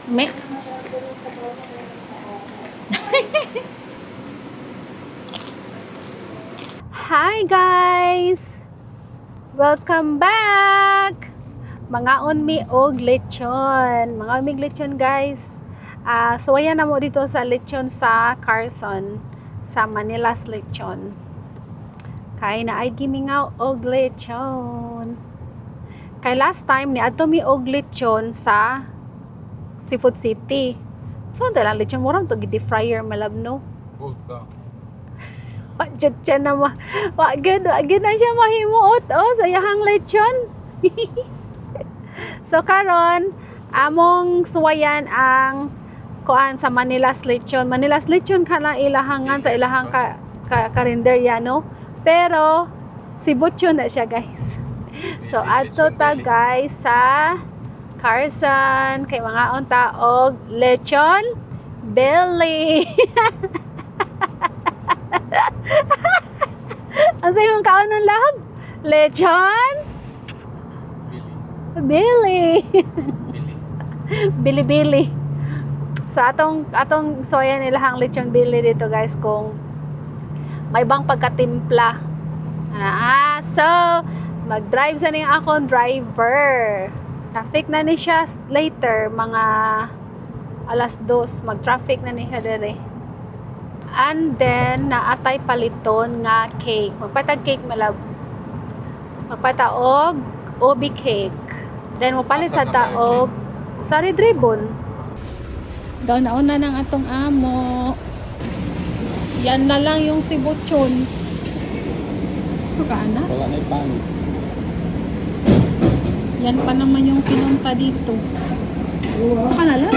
Me. Hi guys! Welcome back! Mga unmi og lechon. Mga unmi lechon guys. So ayan na mo dito sa lechon sa Carson. Sa Manila's Lechon. Kay na ay gimingaw og lechon. Kay last time ni adto mi og lechon sa Seafood City. So dala lechon mo ron to gidi fryer malabno. Puta. Wajud siya na wagid na siya mahimuot sa yahang lechon. So karon among suwayan ang kuan sa Manila's Lechon. Manila's Lechon kana ilahangan sa ilahang karinderya no. Pero si Butcho na siya guys. So adto ta guys sa Carson kay mga unta og lechon belly. Ang sa imong kaon ng lab? Lechon belly. Bili-bili. So atong soya nilahang lechon belly dito guys kung may bang pagkatimpla. So mag-drive sa ning akong driver. Traffic na ni siya later mga alas 2 mag-traffic na ni siya dire. And then naatay paliton nga cake. Magpatag cake malab. Magpataog obi cake. Then mapalit sa taog sa red ribbon. Daw nauna ng atong amo. Yan na lang yung si Butchon. Suka na? Wala na pan. Yan pa naman yung pinunta dito. Suka na lang?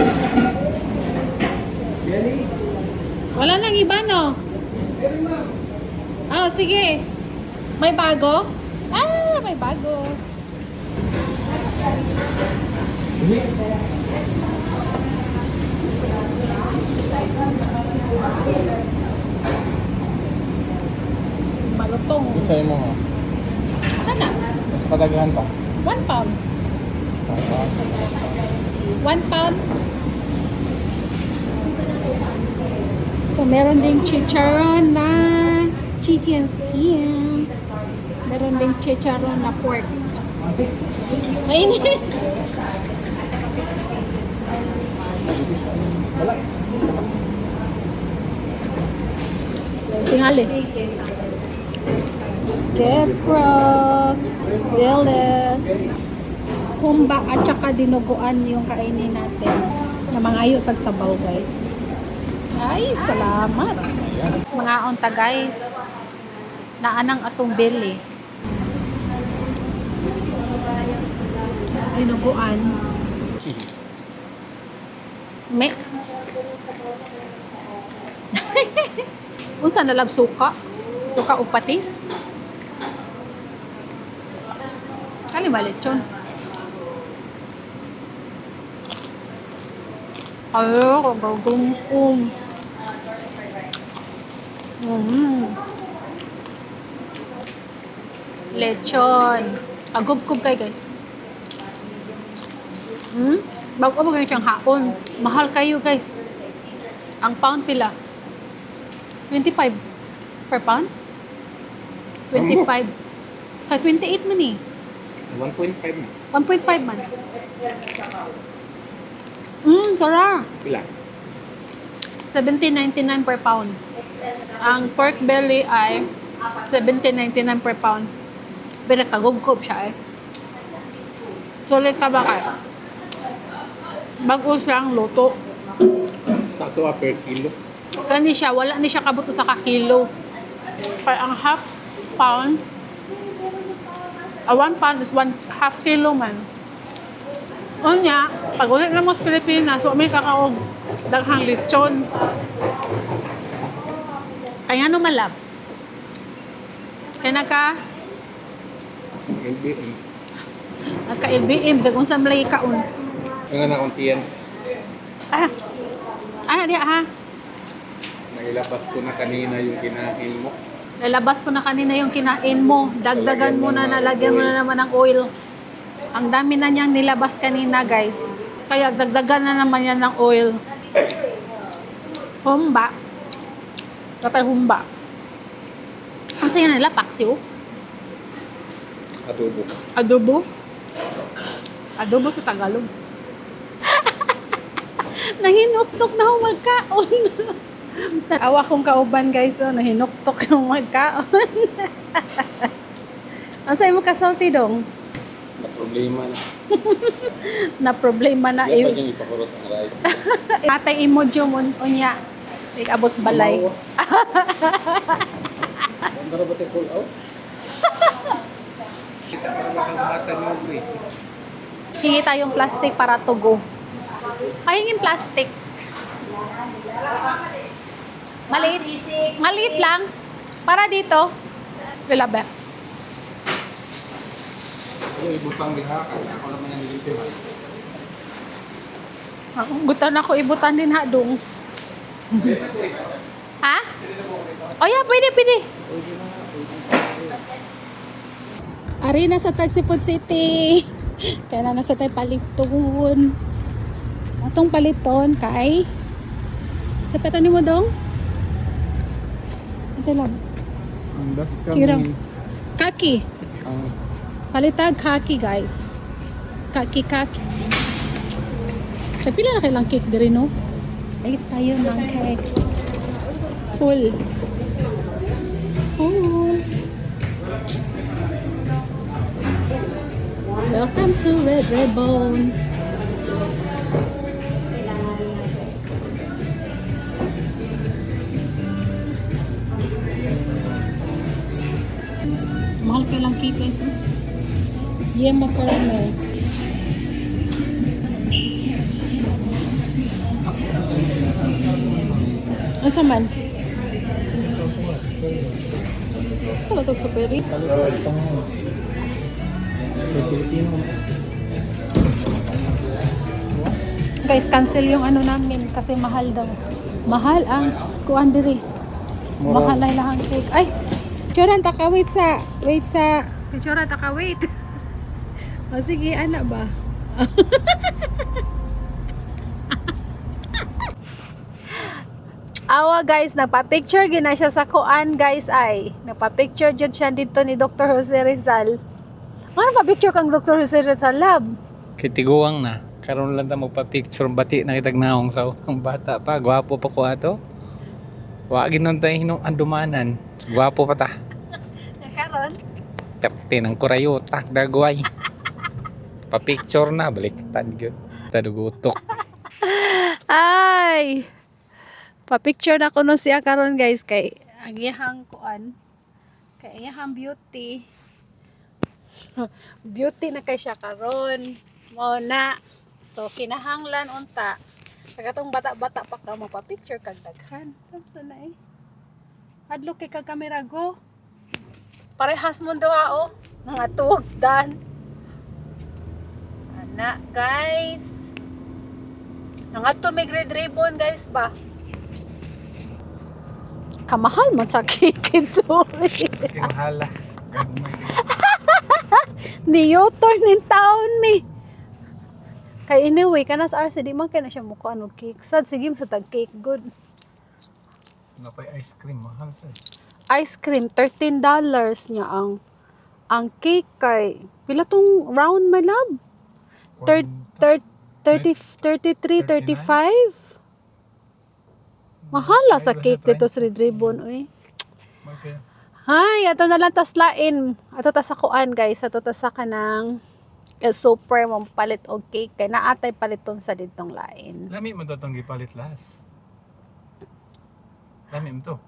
Wala nang iba no? Oh, sige. May bago? May bago. Malutong. Isay mo ha. Ano? Mas padaghan pa. 1 pound. 1 pound. So, meron ding chicharon na chicken skin. Meron ding chicharon na pork. Mainit. Tingali. Jeprox, Willis, humba at saka dinuguan yung kainin natin. Yung mga ayo tagsabaw guys. Ay, salamat. Mga onta guys. Naanang atong belly. Dinuguan. Me. Unsa na lab suka? Suka o patis? Kali ba lechon? Ayo, kagagumkum. Lechon. Kagubkub kay guys. Bago mo kayo siyang hapon. Mahal kayo guys. Ang pound pila? 25 per pound? 25. Kaya 28 man eh. 1.5 na. 1.5 man. Tara. Pila? 17.99 per pound. Ang pork belly ay 17.99 per pound. Pero kagubkob siya eh. Sulit ka ba kayo? Bago siyang luto. Sa to per kilo. Kani siya, wala ni siya kabuto sa kakilo. Kaya ang half pound, 1 pound is 1/2 kilo man. Unya, pag ulit na mo sa Pilipinas, so may kakaog daghang lechon. Kaya ano malab? Kaya nagka-LBM, sa kung saan malay kaon. Ang na untiyan. Ano diya ha? Nailabas ko na kanina yung kinain mo. Lalabas ko na kanina yung kinain mo. Dagdagan mo na, nalagyan mo na naman ng oil. Ang dami na niyang nilabas kanina, guys. Kaya dagdagan na naman yan ng oil. Humba. Kapag humba. Ang saya nila, paksiw. Adobo. Adobo. Adobo sa Tagalog. Nahinuktok na akong magkaon. Awa kong kauban guys, oh, nahinuktok ng magkaon. Ang sa'yo mo kasalty dong? Na problema na. Na problema na. Di ba yung ipakurot ang rice? Matay emoji mo niya. Abot sa balay. Ang ba tayo pull out? Kita para lang ang mata niyo, pre. Hingi tayong plastic para tugo. Ayun yung plastic. Maliit. Maliit lang. Para dito. Wala ba? Yung ibutang diha ka. Ako naman yung nilintihan. Gutan ako ibutan din ha dong. Ha? Oh yeah, pwede. Ari na sa Tagsipod City. Kaya na nasa tayo paliton. Atong paliton kay sa peto ni mo dong? Ito lang. Kirang. Kaki. Palitag kaki guys. Kaki. Sa pila na kailang cake diri no? Ay tayo ng cake. Full. Welcome to Red Ribbon. Mahal kailang cake guys. Yema caramel. Ano saman? Ano ito sa peri? Guys, cancel yung ano namin kasi mahal daw. Mahal ang kuan diri. Mahal na ilang cake. Ay! Choran, taka wait sa. Choran, taka wait. O sige, ana ba? Awa guys, nagpa-picture gina siya sa kuan guys ay. Nagpa-picture jud siya dito ni Dr. Jose Rizal. Ano pa picture kang Dr. Jose Rizal lab? Kitiguang na. Karon lang ta magpa-picture bati na kitag naong sa ang bata pa. Gwapo pa ko ato. Wa ginon tayo hinong andumanan. Gwapo pa ta. Karon? Kapten ang kurayota dagway. Pa-picture na baliktad gyud. Tadugutok. Ay! Pa-picture na ko no siya karon guys kay ang iyahang kuan. Kay iyahang beauty. Beauty na kay siya karon. Mo na. So kinahanglan unta. Kagatong bata-bata pa ka mapa-picture kag daghan. Samsa na eh. Hadlok kay kag kamera go. Parehas mo duha oh. Mga tugs dan. Ana guys. Nangadto may Red Ribbon guys ba? Kamahal man sa cake ito. Mahala. Di U-turn in town mi. Kay anyway, kanas RC di man kay na siya mukha ano cake. Sad sige sa tag cake good. Napay ice cream mahal sa. Ice cream $13 niya ang cake kay pila tong round my love? 33, 35. Mahala sa cake dito sa Red Ribbon oy. Okay. Hay, ato na lang tas lain. Ato ta sa kuan guys, ato ta sa kanang super mong palit og cake kay naatay paliton sa ditong lain. Lami mo tong gipalit last. Lami mo to.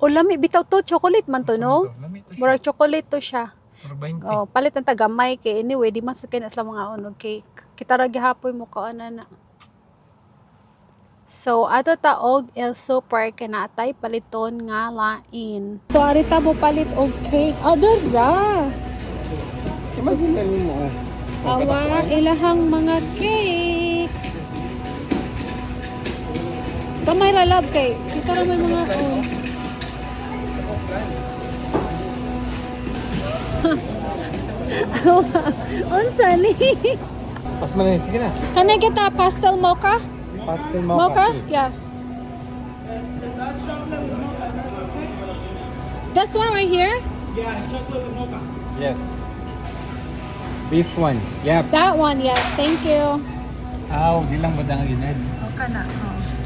O lami bitaw to chocolate man to no? Lami to. Murag chocolate to siya. Murag 20. Oh, palit ang tagamay kay anyway di man sa kay sa mga unog cake. Kita ra gihapoy mo kaana na. So ato ta og el super kay naatay paliton nga lain. So arita mo palit og cake. Other ra. Imagine mo. Awa ilahang mga cake. Kamay ra love kay. Kita ra may mga Unsa ni? Pas man sige na. Can I get a pastel mocha? Pastel Mocha? sige. Yeah. That's one right here? Yes. This one. Yep. That one, yes. Thank you. Aw, di lang ba ang ginad? Okay na. Oh.